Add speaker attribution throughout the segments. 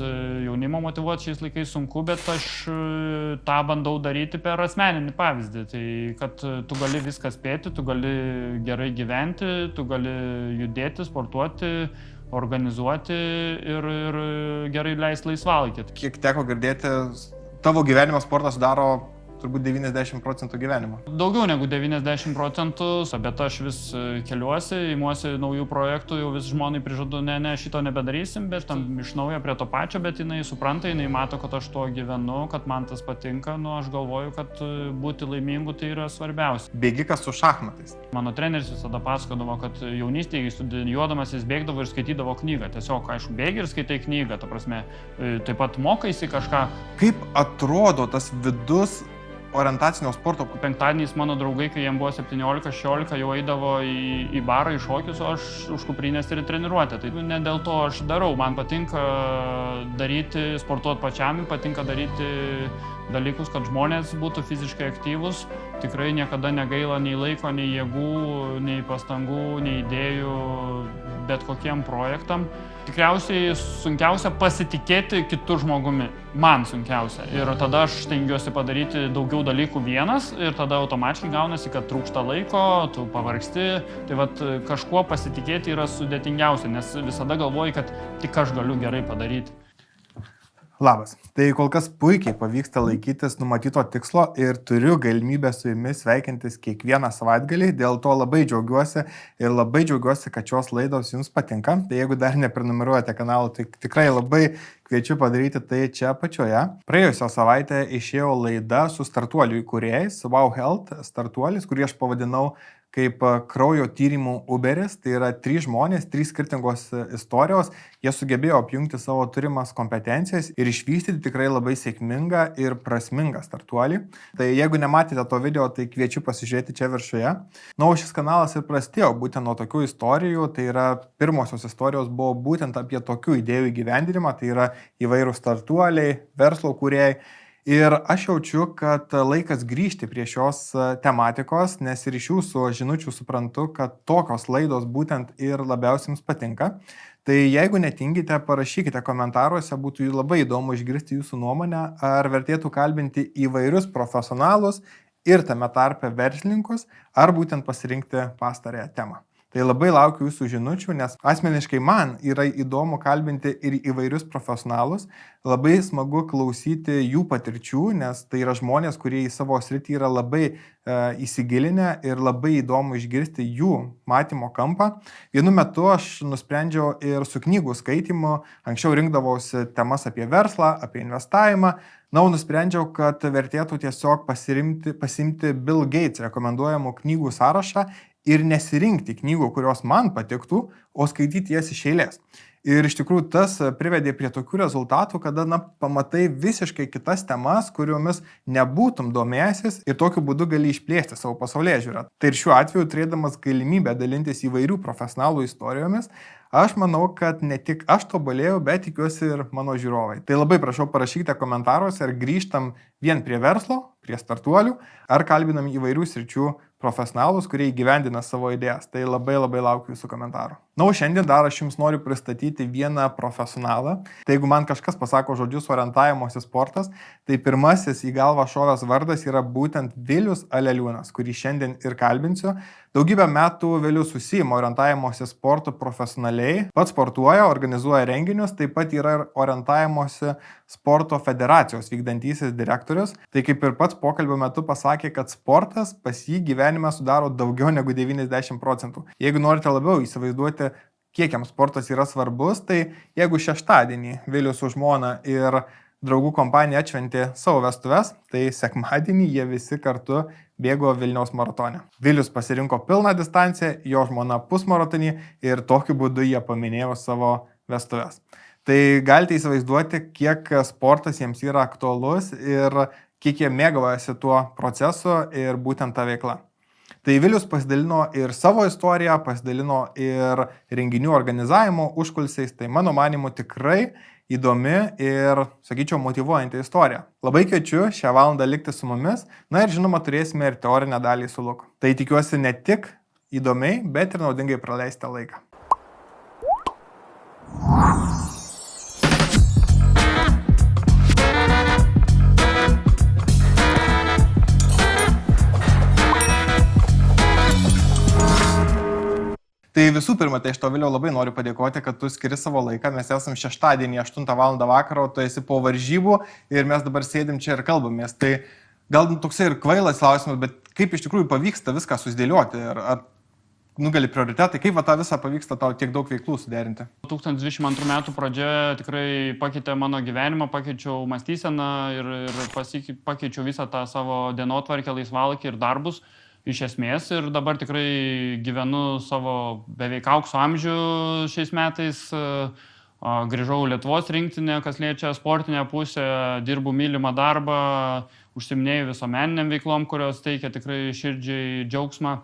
Speaker 1: jaunimo motyvuoti šiais laikais sunku, bet aš tą bandau daryti per asmeninį pavyzdį. Tai kad tu gali viską spėti, tu gali gerai gyventi, tu gali judėti, sportuoti, organizuoti ir gerai leisti laisvalaikį.
Speaker 2: Kiek teko girdėti, tavo gyvenimo sportas daro turbūt 90% gyvenimo.
Speaker 1: Daugiau negu 90%, bet aš vis keliuosi, imuosi naujų projektų, jau vis žmonai prižadu, ne, šito nebedarysim, bet tam iš naujo prie to pačio, bet jinai supranta, jinai mato, kad aš tuo gyvenu, kad man tas patinka, aš galvoju, kad būti laimingu tai yra svarbiausia.
Speaker 2: Bėgikas su šachmatais.
Speaker 1: Mano treneris visada pasakodavo, kad jaunystėje studijuodamas jis bėgdavo ir skaitydavo knygą. Tiesiog, aišku, bėgi ir skaitai knygą, ta prasme, taip pat mokaisi kažką.
Speaker 2: Kaip atrodo tas vidus orientacinio sporto?
Speaker 1: Penktadieniais mano draugai, kai jiems buvo 17-16, jau eidavo į barą, į šokius, o aš už kuprinės ir treniruotę. Tai ne dėl to aš darau. Man patinka daryti, sportuoti pačiam, patinka daryti dalykus, kad žmonės būtų fiziškai aktyvūs. Tikrai niekada negaila nei laiko, nei jėgų, nei pastangų, nei idėjų bet kokiem projektam. Tikriausiai sunkiausia pasitikėti kitu žmogumi. Man sunkiausia. Ir tada aš stengiuosi padaryti daugiau dalykų vienas ir tada automatiškai gaunasi, kad trūksta laiko, tu pavargsti. Tai vat kažkuo pasitikėti yra sudėtingiausia, nes visada galvoji, kad tik aš galiu gerai padaryti.
Speaker 2: Labas. Tai kol kas puikiai pavyksta laikytis numatyto tikslo ir turiu galimybę su jumis sveikintis kiekvieną savaitgalį. Dėl to labai džiaugiuosi ir labai džiaugiuosi, kad šios laidos jums patinka. Tai jeigu dar neprenumeruojate kanalą, tai tikrai labai kviečiu padaryti tai čia apačioje. Praėjusią savaitę išėjo laida su startuolių įkūrėjais, Wow Health startuolis, kurį aš pavadinau kaip kraujo tyrimų Uberis. Tai yra 3 žmonės, 3 skirtingos istorijos. Jie sugebėjo apjungti savo turimas kompetencijas ir išvystyti tikrai labai sėkmingą ir prasmingą startuolį. Tai jeigu nematėte to video, tai kviečiu pasižiūrėti čia viršuje. O šis kanalas ir prasidėjo būtent nuo tokių istorijų. Tai yra pirmosios istorijos buvo būtent apie tokių idėjų įgyvendinimą. Tai yra įvairūs startuoliai, verslo kūrėjai. Ir aš jaučiu, kad laikas grįžti prie šios tematikos, nes ir iš jūsų žinučių suprantu, kad tokios laidos būtent ir labiausiai jums patinka. Tai jeigu netingite, parašykite komentaruose, būtų labai įdomu išgirsti jūsų nuomonę, ar vertėtų kalbinti įvairius profesionalus ir tame tarpe verslininkus, ar būtent pasirinkti pastarąją temą. Tai labai laukiu jūsų žinučių, nes asmeniškai man yra įdomu kalbinti ir įvairius profesionalus. Labai smagu klausyti jų patirčių, nes tai yra žmonės, kurie į savo sritį yra labai įsigilinę ir labai įdomu išgirsti jų matymo kampą. Vienu metu aš nusprendžiau ir su knygų skaitymu, anksčiau rinkdavausi temas apie verslą, apie investavimą. Nusprendžiau, kad vertėtų tiesiog pasimti Bill Gates rekomenduojamų knygų sąrašą ir nesirinkti knygų, kurios man patiktų, o skaityti jas iš eilės. Ir iš tikrųjų tas privedė prie tokių rezultatų, kada pamatai visiškai kitas temas, kuriomis nebūtum domėjęsis ir tokiu būdu gali išplėsti savo pasaulėžiūrą. Tai ir šiuo atveju, turėdamas galimybę dalintis įvairių profesionalų istorijomis, aš manau, kad ne tik aš tobulėjau, bet tikiuosi ir mano žiūrovai. Tai labai prašau parašykite komentaruose, ar grįžtam vien prie verslo, prie startuolių, ar kalbinam įvairių sričių profesionalus, kurie įgyvendina savo idėjas. Tai labai laukiu jūsų komentarų. O šiandien dar aš jums noriu pristatyti vieną profesionalą. Tai jeigu man kažkas pasako žodžius orientavimosi sportas, tai pirmasis į galvą šovęs vardas yra būtent Vilius Aleliūnas, kurį šiandien ir kalbinsiu. Daugybę metų Vilius užsiima orientavimosi sportu profesionaliai, pats sportuoja, organizuoja renginius, taip pat yra ir orientavimosi sporto federacijos vykdantysis direktorius. Tai kaip ir pats pokalbio metu pasakė, kad sportas pas jį gyvenime sudaro daugiau negu 90%. Jeigu norite labiau įsivaizduoti, kiek jam sportas yra svarbus, tai jeigu šeštadienį Vilius su žmona ir draugų kompanija atšventė savo vestuves, tai sekmadienį jie visi kartu bėgo Vilniaus maratone. Vilius pasirinko pilną distanciją, jo žmona pusmaratonį ir tokiu būdu jie paminėjo savo vestuves. Tai galite įsivaizduoti, kiek sportas jiems yra aktualus ir kiek jie mėgaujasi tuo procesu ir būtent tą veiklą. Tai Vilius pasidalino ir savo istoriją, pasidalino ir renginių organizavimo užkulisiais, tai mano manimu tikrai įdomi ir, sakyčiau, motyvuojanti istorija. Labai kviečiu šią valandą likti su mumis, ir žinoma turėsime ir teorinę dalį su Luku. Tai tikiuosi ne tik įdomiai, bet ir naudingai praleisite laiką. visų pirma, tai aš to vėliau labai noriu padėkoti, kad tu skiri savo laiką. Mes esame šeštadienį 8 val. Vakaro, tu esi po varžybų ir mes dabar sėdim čia ir kalbamės. Tai gal toksai ir kvailas klausimas, bet kaip iš tikrųjų pavyksta viską susidėlioti? Ar nugali prioritetai, kaip tą visą pavyksta tau tiek daug veiklų suderinti?
Speaker 1: 2022 metų pradžioje tikrai pakeitė mano gyvenimą, pakeičiau mąstyseną ir pakeičiau visą tą savo dienotvarkę, laisvalaikį ir darbus iš esmės. Ir dabar tikrai gyvenu savo beveik aukso amžių šiais metais. Grįžau Lietuvos rinktinę, kas liečia sportinę pusę, dirbu mylimą darbą, užsiiminėju visuomeniniam veiklom, kurios teikia tikrai širdžiai džiaugsmą.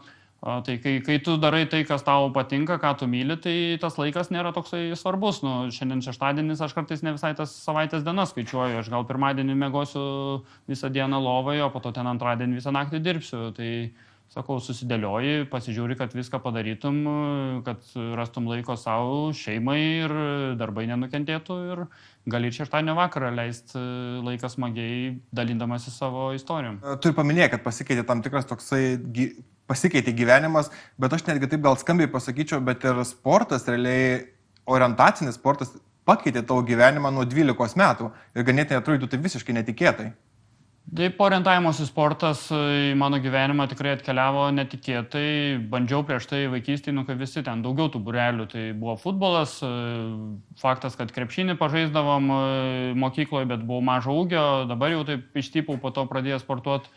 Speaker 1: Tai kai tu darai tai, kas tau patinka, ką tu myli, tai tas laikas nėra toksai svarbus. Šiandien šeštadienis, aš kartais ne visai tas savaitės dienas skaičiuoju. Aš gal pirmadienį mėgosiu visą dieną lovoje, o po to ten antradienį visą naktį dirbsiu. Tai sakau, susidėlioji, pasižiūri, kad viską padarytum, kad rastum laiko savo, šeimai ir darbai nenukentėtų ir gali ir šeštadienio vakarą leisti laiką smagiai dalindamasi savo istorijom.
Speaker 2: Tu ir paminėjai, kad pasikeitė tam tikras toksai pasikeitė gyvenimas, bet aš netgi taip gal skambiai pasakyčiau, bet ir sportas, realiai orientacinis sportas pakeitė tavo gyvenimą nuo 12 metų ir ganėtinai atrodytų tai visiškai netikėtai.
Speaker 1: Taip, orientavimosi sportas į mano gyvenimą tikrai atkeliavo netikėtai. Bandžiau prieš tai vaikystėje, kaip visi ten, daugiau tų būrelių. Tai buvo futbolas, faktas, kad krepšinį pažaisdavom mokykloje, bet buvau mažo ūgio, dabar jau taip ištypau, po to pradėjau sportuoti.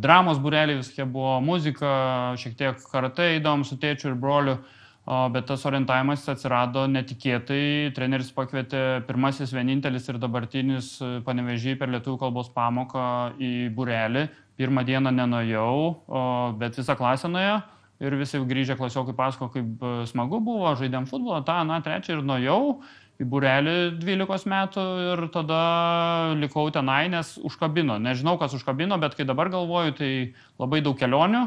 Speaker 1: Dramos būreliai visokie buvo, muzika, šiek tiek karatė įdom su tėčiu ir broliu, bet tas orientavimas atsirado netikėtai. Treneris pakvietė pirmasis, vienintelis ir dabartinis Panevėžy per lietuvių kalbos pamoką į būrelį. Pirmą dieną nenuėjau, bet visą klasę nuėjo ir visi grįžę klasiokai pasako, kaip smagu buvo, žaidėm futbolą, trečią ir nuėjau į būrelį 12 metų ir tada likau tenai, nes užkabino. Nežinau, kas užkabino, bet kai dabar galvoju, tai labai daug kelionių,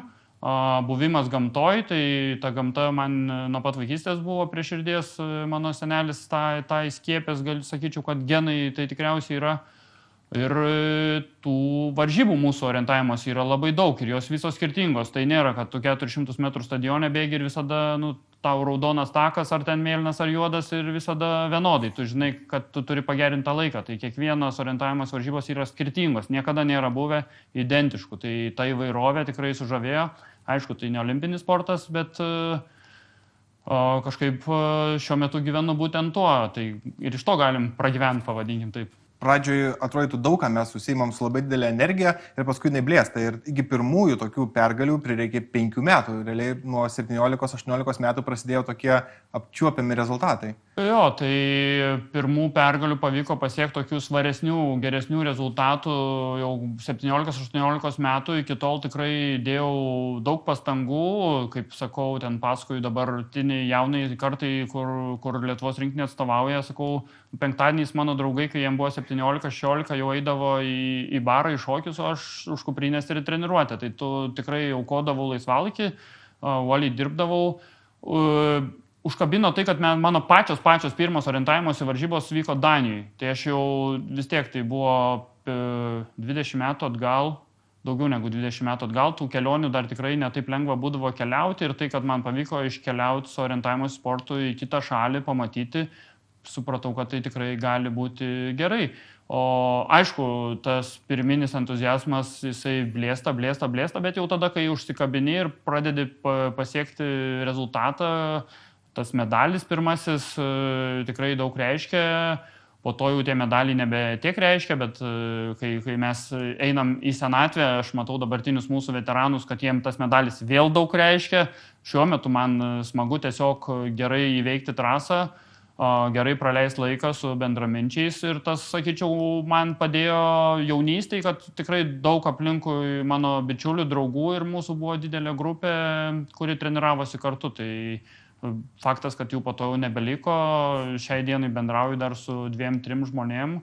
Speaker 1: buvimas gamtoj, tai ta gamta man nuo pat vaikystės buvo prie širdies, mano senelis tą įskiepęs, sakyčiau, kad genai tai tikriausiai yra. Ir tų varžybų mūsų orientavimas yra labai daug ir jos visos skirtingos. Tai nėra, kad tu 400 metrų stadione bėgi ir visada tau raudonas takas, ar ten mėlynas, ar juodas ir visada vienodai. Tu žinai, kad tu turi pagerinti tą laiką. Tai kiekvienas orientavimas varžybos yra skirtingos. Niekada nėra buvę identiškų. Tai ta įvairovė tikrai sužavėjo. Aišku, tai ne olimpinis sportas, bet kažkaip šiuo metu gyvenu būtent tuo. Tai ir iš to galim pragyventi, pavadinkim taip.
Speaker 2: Pradžioje atrodytų daug, ką mes susiimam su labai didelė energija ir paskui neblėsta. Ir iki pirmųjų tokių pergalių prireikė 5 metų. Realiai nuo 17-18 metų prasidėjo tokie apčiuopiami rezultatai.
Speaker 1: Jo, tai pirmų pergalių pavyko pasiekti tokių svaresnių, geresnių rezultatų jau 17-18 metų. Iki tol tikrai dėjau daug pastangų, kaip sakau, ten paskui dabartiniai jaunai kartai, kur Lietuvos rinktinė atstovauja, sakau, penktadieniais mano draugai, kai jiems buvo 17-16, jau eidavo į barą, į šokius, o aš už kuprinės ir treniruotę. Tai tu tikrai aukodavau laisvalaikį, uoliai dirbdavau. Užkabino tai, kad mano pačios pirmos orientavimosi varžybos vyko Danijoje. Tai aš jau vis tiek, tai buvo 20 metų atgal, daugiau negu 20 metų atgal, tų kelionių dar tikrai netaip lengva būdavo keliauti ir tai, kad man pavyko iškeliauti su orientavimosi sportu į kitą šalį, pamatyti, supratau, kad tai tikrai gali būti gerai. O aišku, tas pirminis entuziazmas, jisai blėsta, bet jau tada, kai užsikabini ir pradedi pasiekti rezultatą, tas medalis pirmasis tikrai daug reiškia. Po to jau tie medaliai nebe tiek reiškia, bet kai mes einam į senatvę, aš matau dabartinius mūsų veteranus, kad jiem tas medalis vėl daug reiškia. Šiuo metu man smagu tiesiog gerai įveikti trasą, gerai praleisti laiką su bendraminčiais ir tas, sakyčiau, man padėjo jaunystėje, kad tikrai daug aplinkui mano bičiulių, draugų ir mūsų buvo didelė grupė, kuri treniravosi kartu. Tai faktas, kad jų po to jau nebeliko, šiai dienai bendrauju dar su 2-3 žmonėm,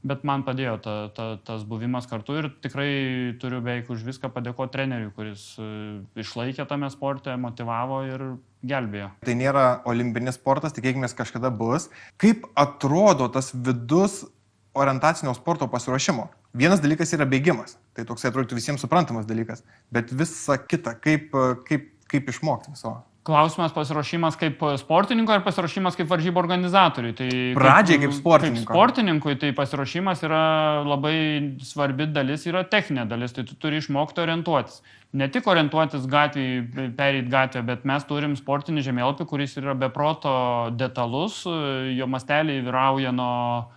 Speaker 1: bet man padėjo tas buvimas kartu ir tikrai turiu beveik už viską padėkoti treneriui, kuris išlaikė tame sporte, motyvavo ir gelbėjo.
Speaker 2: Tai nėra olimpinis sportas, tikėkimės kažkada bus. Kaip atrodo tas vidus orientacinio sporto pasiruošimo? Vienas dalykas yra bėgimas, tai toksai atrodytų visiems suprantamas dalykas, bet visa kita, kaip išmokti viso?
Speaker 1: Klausimas pasiruošimas kaip sportininko ar pasiruošimas kaip varžybų organizatoriui. Tai
Speaker 2: pradžiai kaip sportininko.
Speaker 1: Kaip sportininkui tai pasiruošimas yra labai svarbi dalis, yra techninė dalis, tai tu turi išmokti orientuotis. Ne tik orientuotis gatvėje, pereit gatvę, bet mes turim sportinį žemėlapį, kuris yra beproto detalus, jo masteliai vyrauja nuo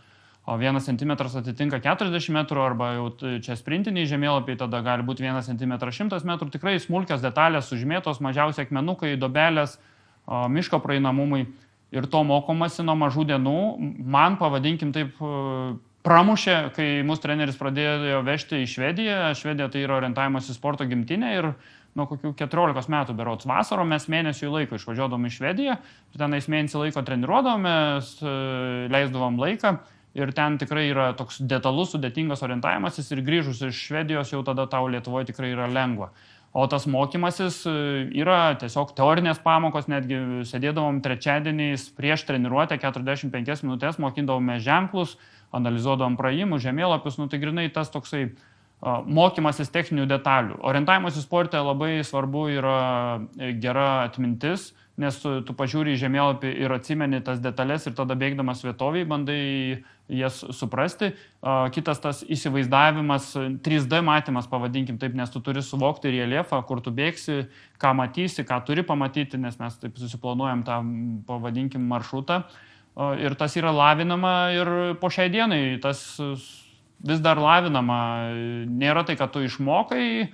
Speaker 1: 1 cm atitinka 40 metrų arba jau čia sprintiniai žemėlapiai, tada gali būti 1 cm 100 metrų, tikrai smulkios detalės sužymėtos, mažiausiai akmenukai, dobelės, miško praeinamumai ir to mokomasi nuo mažų dienų. Man, pavadinkim taip, pramušė, kai mūsų treneris pradėjo vežti į Švediją. Švedija tai yra orientavimas į sporto gimtinę ir nuo kokių 14 metų berods vasaro mes mėnesių laiko išvažiuodavom į Švediją ir tenais mėnesį laiko treniruodavomės, leisdavom laiką. Ir ten tikrai yra toks detalus, sudėtingas orientavimasis ir grįžus iš Švedijos jau tada tau Lietuvoje tikrai yra lengva. O tas mokymasis yra tiesiog teorinės pamokos, netgi sėdėdavom trečiadieniais prieš treniruotę 45 minutės, mokindavome ženklus, analizuodavom praėjimų, žemėlapius, tai grinai tas toksai mokymasis techninių detalių. Orientavimasis sporte labai svarbu yra gera atmintis, nes tu pažiūri į žemėlapį ir atsimeni tas detalės ir tada bėgdamas vietoviai bandai jas suprasti. Kitas tas įsivaizdavimas, 3D matymas, pavadinkim taip, nes tu turi suvokti reliefą, kur tu bėgsi, ką matysi, ką turi pamatyti, nes mes taip susiplanuojam tą, pavadinkim, maršrutą. Ir tas yra lavinama ir po šiai dienai tas vis dar lavinama. Nėra tai, kad tu išmokai,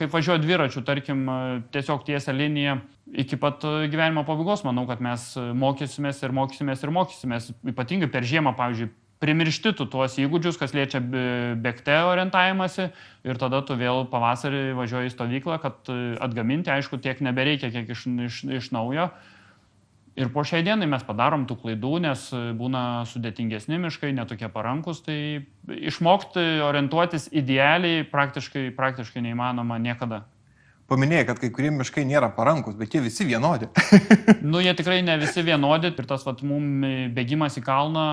Speaker 1: kaip važiuoja dviračių, tarkim, tiesiog tiesia linija iki pat gyvenimo pabaigos. Manau, kad mes mokysimės ir mokysimės ir mokysimės. Ypatingai per žiemą, pavyzdžiui, primiršti tu tuos įgūdžius, kas liečia bėgte orientavimąsi ir tada tu vėl pavasarį važiuoji į stovyklą, kad atgaminti, aišku, tiek nebereikia, kiek iš naujo. Ir po šiai dienai mes padarom tų klaidų, nes būna sudėtingesni miškai, netokie parankus, tai išmokti orientuotis idealiai praktiškai neįmanoma niekada.
Speaker 2: Paminėjai, kad kai kurie miškai nėra parankus, bet jie visi vienodi.
Speaker 1: Jie tikrai ne visi vienodi ir tas mums bėgimas į kalną,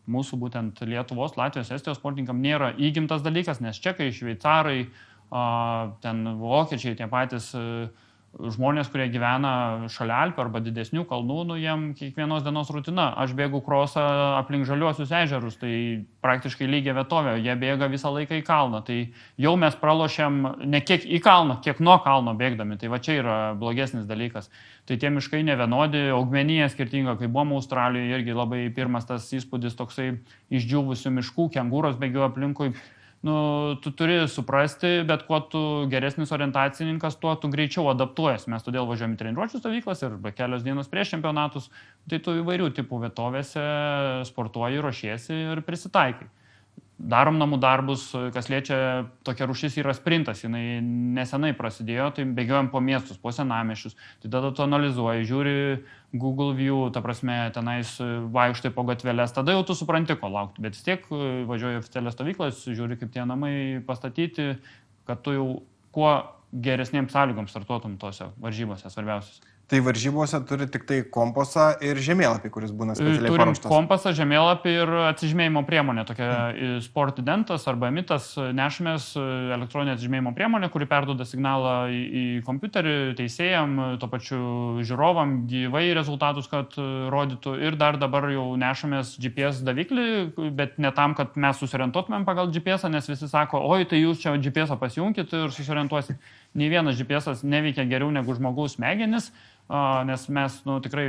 Speaker 1: mūsų būtent Lietuvos, Latvijos, Estijos sportininkam nėra įgimtas dalykas, nes čekai, šveicarai, ten vokiečiai, tie patys žmonės, kurie gyvena šalia Alpių arba didesnių kalnų, jiem kiekvienos dienos rutina. Aš bėgu krosą aplink žaliuosius ežerus, tai praktiškai lygia vietovė, jie bėga visą laiką į kalną. Tai jau mes pralošiam ne kiek į kalną, kiek nuo kalno bėgdami. Tai va čia yra blogesnis dalykas. Tai tie miškai nevienodi, augmenija skirtinga, kai buvom Australijoje, irgi labai pirmas tas įspūdis toksai išdžiūvusių miškų, kengūros bėgio aplinkui. Tu turi suprasti, bet kuo tu geresnis orientacininkas, tuo tu greičiau adaptuojas. Mes todėl važiuojame į treniruočių stovyklas ir kelios dienos prieš čempionatus, tai tu įvairių tipų vietovėse sportuoji, ruošiesi ir prisitaikai. Darom namų darbus, kas liečia, tokia rūšis yra sprintas, jinai nesenai prasidėjo, tai bėgiojam po miestus, po senamiesčius, tai tada tu analizuoji, žiūri Google View, ta prasme, tenais vaikštai po gatvelės, tada jau tu supranti, ko laukti, bet vis tiek važiuoji oficialią stovyklą, žiūri, kaip tie namai pastatyti, kad tu jau kuo geresnėms sąlygoms startuotum tose varžybose svarbiausias.
Speaker 2: Tai varžybose turi tik tai kompasą ir žemėlapį, kuris būna specialiai paruoštas.
Speaker 1: Turim kompasą, žemėlapį ir atsižymėjimo priemonę. Tokia sportidentas arba mitas nešamės elektroninę atsižymėjimo priemonę, kuri perduoda signalą į kompiuterį teisėjam, to pačiu žiūrovam, gyvai rezultatus, kad rodytų. Ir dar dabar jau nešamės GPS daviklį, bet ne tam, kad mes susiorientuotumėm pagal GPS, nes visi sako, oi, tai jūs čia GPS pasijungkit ir susiorientuosit. Nei vienas GPS neveikia geriau negu žmogaus smegenis, nes mes tikrai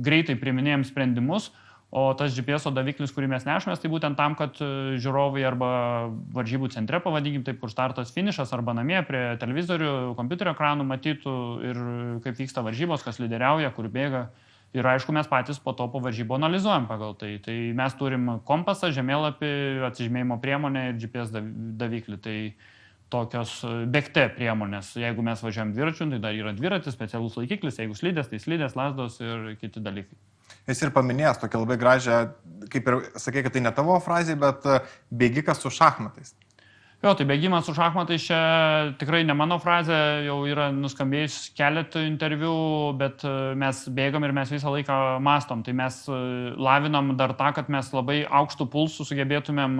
Speaker 1: greitai priiminėjom sprendimus, o tas GPS daviklis, kurį mes nešamės, tai būtent tam, kad žiūrovai arba varžybų centre, pavadinkim taip, kur startas, finišas, arba namie prie televizorių, kompiuterio ekranų matytų ir kaip vyksta varžybos, kas lyderiauja, kur bėga. Ir aišku, mes patys po to po varžybų analizuojam pagal tai. Tai mes turim kompasą, žemėlapį, atsižymėjimo priemonę ir GPS daviklį. Tai tokios bėgte priemonės. Jeigu mes važiuojam dviračiu, tai dar yra dviratis, specialus laikiklis, jeigu slidės, tai slidės, lasdos ir kiti dalykai.
Speaker 2: Esi ir paminėjęs tokią labai gražią, kaip ir sakė, kad tai ne tavo frazė, bet bėgikas su šachmatais.
Speaker 1: Jo, tai bėgimas su šachmatais čia tikrai ne mano frazė, jau yra nuskambėjus keletą interviu, bet mes bėgam ir mes visą laiką mastom. Tai mes lavinam dar tą, kad mes labai aukštų pulsų sugebėtumėm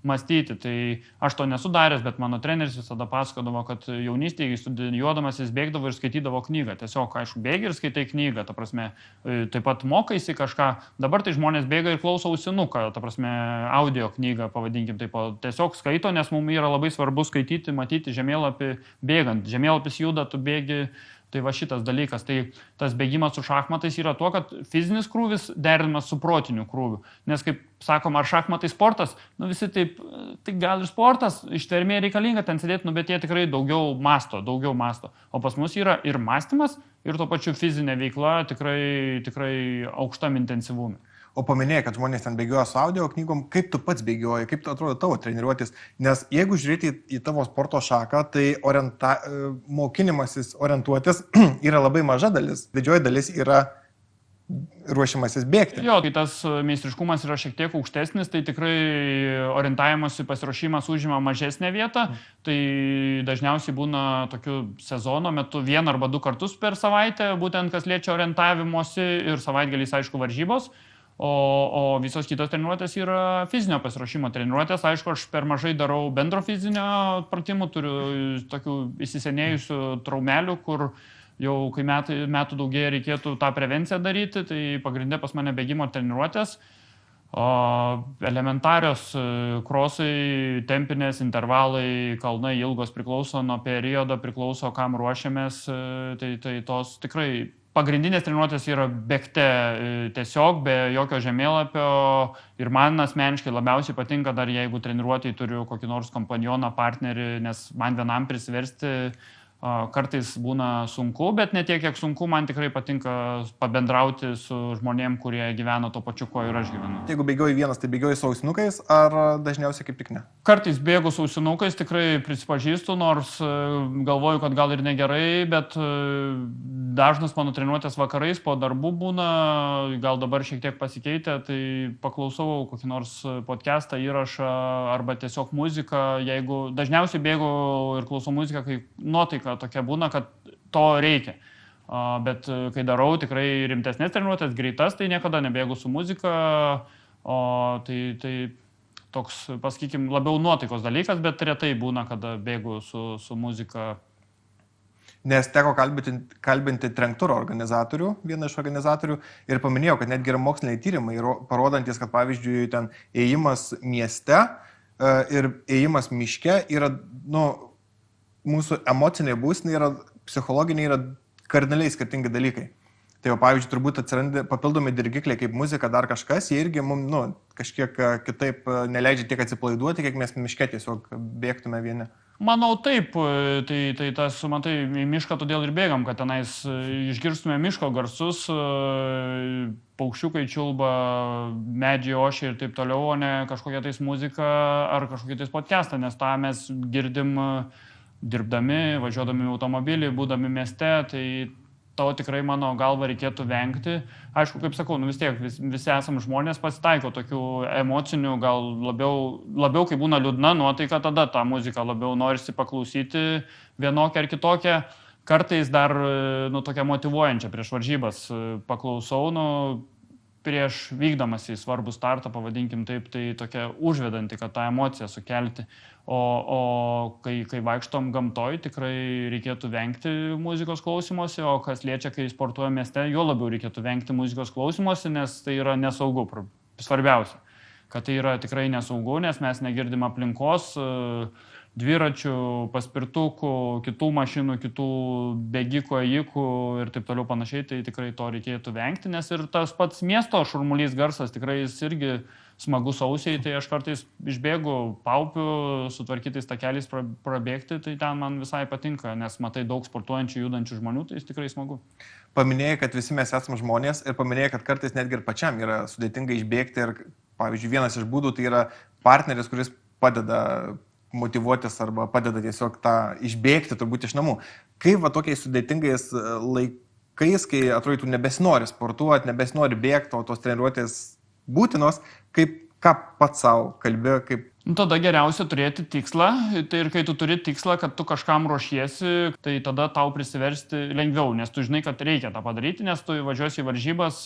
Speaker 1: mąstyti. Tai aš to nesu daręs, bet mano treneris visada pasakodavo, kad jaunystėje studijuodamas jis bėgdavo ir skaitydavo knygą. Tiesiog, aišku, bėgi ir skaitai knygą, ta prasme, taip pat mokaisi kažką. Dabar tai žmonės bėga ir klauso ausinuką, ta prasme, audio knygą, pavadinkim taip, tiesiog skaito, nes mums yra labai svarbu skaityti, matyti žemėlapį bėgant. Žemėlapis juda, tu bėgi. Tai va šitas dalykas, tai tas bėgimas su šachmatais yra tuo, kad fizinis krūvis derinamas su protiniu krūviu. Nes kaip sakom, ar šachmatai sportas, visi taip, tai gal ir sportas, ištvermė reikalinga ten sėdėti, bet jie tikrai daugiau masto. O pas mus yra ir mąstymas, ir tuo pačiu fizinė veikla tikrai aukštam intensyvumui.
Speaker 2: O paminėjai, kad žmonės ten bėgioja su audio knygom, kaip tu pats bėgioji, kaip atrodo tavo treniruotis, nes jeigu žiūrėti į tavo sporto šaką, tai mokinimasis orientuotis yra labai maža dalis, didžioji dalis yra ruošimasis bėgti.
Speaker 1: Jo, tai tas meistriškumas yra šiek tiek aukštesnis, tai tikrai orientavimas pasiruošimas užima mažesnę vietą, tai dažniausiai būna tokiu sezono metu 1 arba 2 kartus per savaitę, būtent kas liečia orientavimosi ir savaitgaliais aišku varžybos. O visos kitos treniruotės yra fizinio pasiruošimo treniruotės. Aišku, aš per mažai darau bendro fizinio pratimų, turiu tokių įsisenėjusių traumelių, kur jau kai metų daugėja reikėtų tą prevenciją daryti, tai pagrindė pas mane bėgimo treniruotės. Elementarios krosai, tempinės, intervalai, kalnai ilgos priklauso nuo periodo, priklauso kam ruošiamės, tai tos tikrai pagrindinės treniruotės yra bėgte tiesiog, be jokio žemėlapio ir man asmeniškai labiausiai patinka dar jeigu treniruotėj turiu kokį nors kompanioną, partnerį, nes man vienam prisiversti kartais būna sunku, bet ne tiek, kiek sunku, man tikrai patinka pabendrauti su žmonėm, kurie gyvena to pačiu, ko ir aš gyvenu.
Speaker 2: Jeigu bėgioji vienas, tai bėgioji su ausinukais ar dažniausiai kaip tik ne?
Speaker 1: Kartais bėgu su ausinukais, tikrai prisipažįstu, nors galvoju, kad gal ir negerai, bet dažnas mano treniruotės vakarais po darbų būna, gal dabar šiek tiek pasikeitė, tai paklausau kokį nors podcastą, įrašą arba tiesiog muziką, jeigu dažniausiai bėgu ir klausau muziką, kai nuotaika tokia būna, kad to reikia. Bet kai darau tikrai rimtesnės treniruotės, greitas, tai niekada nebėgu su muzika, tai toks, pasakykim, labiau nuotaikos dalykas, bet retai būna, kada bėgu su muzika.
Speaker 2: Nes teko kalbinti Trenkturo organizatorių, vieną iš organizatorių, ir paminėjau, kad netgi yra moksliniai tyrimai, parodantis, kad pavyzdžiui, ten ėjimas mieste ir ėjimas miške yra, mūsų emocinė būsena yra, psichologiniai yra kardinaliai skirtingi dalykai. Tai jau, pavyzdžiui, turbūt atsiranda papildomi dirgikliai kaip muzika, dar kažkas, jie irgi mums, kažkiek kitaip neleidžia tiek atsipalaiduoti, kiek mes miške tiesiog bėgtume vieni.
Speaker 1: Manau taip, tai tas, matai, į mišką todėl ir bėgam, kad tenais išgirstume miško garsus, paukščiukai čiulba, medžiai ošia ir taip toliau, o ne kažkokia tais muzika ar kažkokia tais podcastą, nes tą mes girdim dirbdami, važiuodami automobilį, būdami mieste, tai to tikrai mano galva reikėtų vengti. Aišku, kaip sakau, vis tiek visi esam žmonės, pasitaiko tokių emocinių, gal labiau kai būna liūdna nuotaika, tada tą muziką labiau norisi paklausyti vienokią ar kitokią. Kartais dar, tokią motyvuojančią prieš varžybas paklausau, prieš vykdamas į svarbų startą, pavadinkim taip, tai tokia užvedanti, kad tą emociją sukelti. O kai vaikštom gamtoj, tikrai reikėtų vengti muzikos klausymosi, o kas liečia, kai sportuoja mieste, jo labiau reikėtų vengti muzikos klausymosi, nes tai yra nesaugu. Svarbiausia, kad tai yra tikrai nesaugu, nes mes negirdim aplinkos, dviračių, paspirtukų, kitų mašinų, kitų bėgikų, ėjikų ir taip toliau panašiai, tai tikrai to reikėtų vengti, nes ir tas pats miesto šurmulys garsas tikrai jis irgi smagus ausiai, tai aš kartais išbėgu paupiu, sutvarkytais takeliais prabėgti, tai ten man visai patinka, nes matai daug sportuojančių, judančių žmonių, tai tikrai smagu.
Speaker 2: Paminėjai, kad visi mes esame žmonės ir paminėjai, kad kartais netgi ir pačiam yra sudėtinga išbėgti ir, pavyzdžiui, vienas iš būdų tai yra partneris, kuris padeda motyvuotis arba padeda tiesiog tą išbėgti turbūt iš namų. Kaip va tokiais sudėtingais laikais, kai atrodytų nebesinori sportuoti, nebesinori bėgti, o tos treniruotės būtinos, ką pats savo kalbė, kaip...
Speaker 1: Tada geriausia turėti tikslą, tai ir kai tu turi tikslą, kad tu kažkam ruošiesi, tai tada tau prisiversti lengviau, nes tu žinai, kad reikia tą padaryti, nes tu važiuosi į varžybas,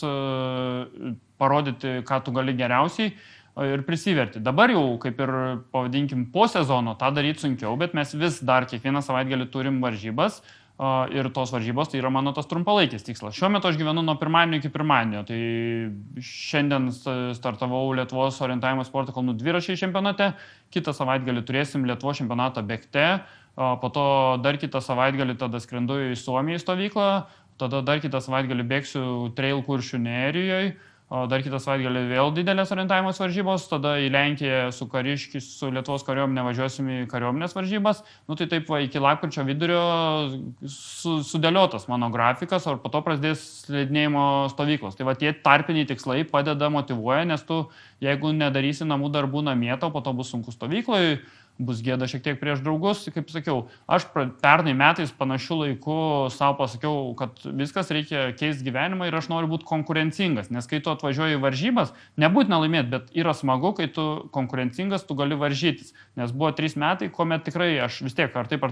Speaker 1: parodyti, ką tu gali geriausiai. ir prisiverti. Dabar jau, kaip ir pavadinkim, po sezono tą daryti sunkiau, bet mes vis dar kiekvieną savaitgalį turim varžybas ir tos varžybos tai yra mano tas trumpalaikis tikslas. Šiuo metu aš gyvenu nuo pirmadienio iki pirmadienio, tai šiandien startavau Lietuvos orientavimo sporto kalnų dviračiai čempionate, kitą savaitgalį turėsim Lietuvos čempionatą bėgte, po to dar kitą savaitgalį tada skrendu į Suomiją stovyklą, tada dar kitą savaitgalį bėgsiu trail Kuršių nerijoje, dar kitą savaitgalį vėl didelės orientavimos varžybos, tada į Lenkiją su kariškiais, su Lietuvos kariuomenė važiuosim į kariuomenės varžybas. Tai taip iki lapkričio vidurio sudėliotas mano grafikas, o po to prasidės slidinėjimo stovyklos. Tai tie tarpiniai tikslai padeda, motyvuoja, nes tu, jeigu nedarysi namų darbų namie, tau po to bus sunku stovykloje, bus gėda šiek tiek prieš draugus. Kaip sakiau, aš pernai metais panašių laikų savo pasakiau, kad viskas reikia keisti gyvenimą ir aš noriu būti konkurencingas, nes kai tu atvažiuoji į varžybas, nebūtina laimėti, bet yra smagu, kai tu konkurencingas, tu gali varžytis. Nes buvo 3 metai, kuomet tikrai aš vis tiek ar taip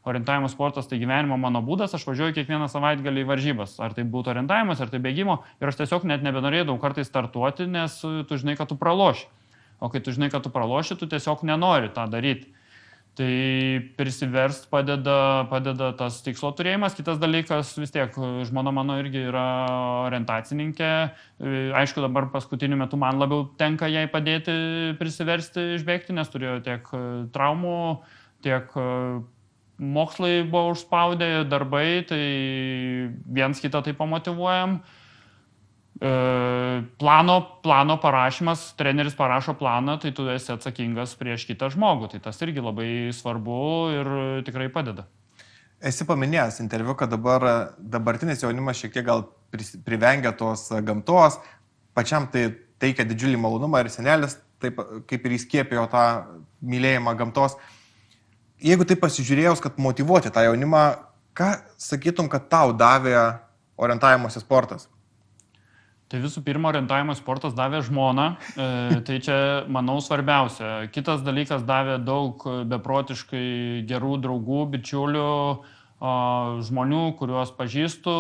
Speaker 1: orientavimo sportas tai gyvenimo mano būdas, aš važiuoju kiekvieną savaitgalį į varžybas, ar tai būtų orientavimas, ar tai bėgimo, ir aš tiesiog net nebenorėdavau kartais startuoti, nes tu žinai, kad tu praloši. O kai tu žinai, kad tu praloši, tu tiesiog nenori tą daryti. Tai prisiverst padeda tas tikslo turėjimas. Kitas dalykas, vis tiek, žmona mano irgi yra orientacininkė. Aišku, dabar paskutiniu metu man labiau tenka jai padėti prisiversti išbėgti, nes turėjo tiek traumų, tiek mokslai buvo užspaudę, darbai, tai viens kitą tai pamotyvuojam. Plano parašymas, treneris parašo planą, tai tu esi atsakingas prieš kitą žmogų, tai tas irgi labai svarbu ir tikrai padeda.
Speaker 2: Esi paminėjęs interviu, kad dabartinis jaunimas šiek tiek gal privengia tos gamtos, pačiam tai teikia didžiulį malonumą ir senelis taip kaip ir įskiepėjo tą mylėjimą gamtos. Jeigu tai pasižiūrėjus, kad motyvuoti tą jaunimą, ką sakytum, kad tau davė orientavimosi sportas?
Speaker 1: Tai visų pirma, orientavimo sportas davė žmoną, tai čia, manau, svarbiausia. Kitas dalykas davė daug beprotiškai gerų draugų, bičiulių, žmonių, kuriuos pažįstu,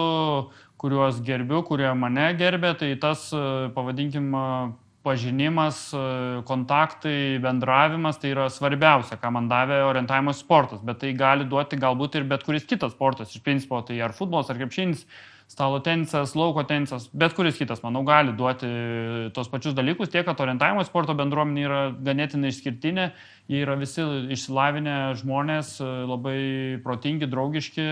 Speaker 1: kuriuos gerbiu, kurie mane gerbė. Tai tas, pavadinkim, pažinimas, kontaktai, bendravimas, tai yra svarbiausia, ką man davė orientavimo sportas. Bet tai gali duoti galbūt ir bet kuris kitas sportas. Iš principo, tai ar futbolas, ar krepšinis, stalo tenisas, lauko tenisas, bet kuris kitas, manau, gali duoti tos pačius dalykus, tiek, kad orientavimo sporto bendruomenė yra ganėtinai išskirtinė, jie yra visi išsilavinę žmonės, labai protingi, draugiški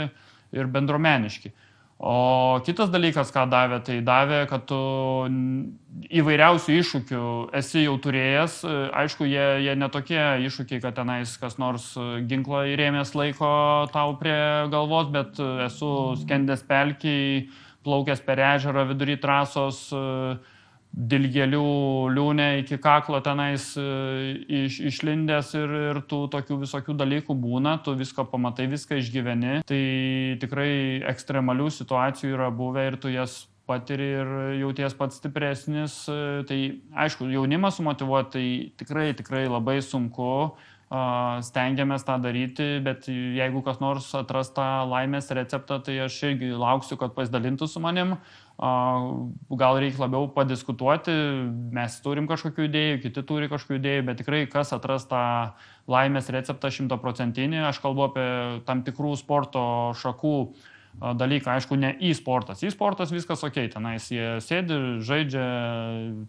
Speaker 1: ir bendruomeniški. O kitas dalykas, ką davė, tai davė, kad tu įvairiausių iššūkių esi jau turėjęs. Aišku, jie netokie iššūkiai, kad tenais kas nors ginklą įrėmęs laiko tau prie galvos, bet esu skendęs pelkiai, plaukęs per ežerą vidury trasos, dilgėlių liūnė iki kaklo tenais išlindęs ir tų tokių visokių dalykų būna, tu visko pamatai, viską išgyveni. Tai tikrai ekstremalių situacijų yra buvę ir tu jas patiri ir jauties pats stipresnis. Tai aišku, jaunimą sumotyvuoti tai tikrai labai sunku. Stengiamės tą daryti, bet jeigu kas nors atras tą laimės receptą, tai aš irgi lauksiu, kad pasidalintų su manim. Gal reikia labiau padiskutuoti, mes turim kažkokių idėjų, kiti turi kažkokių idėjų, bet tikrai kas atras tą laimės receptą 100%, aš kalbu apie tam tikrų sporto šakų dalyką, aišku, ne e-sportas. E-sportas viskas ok, tenais jie sėdi, žaidžia,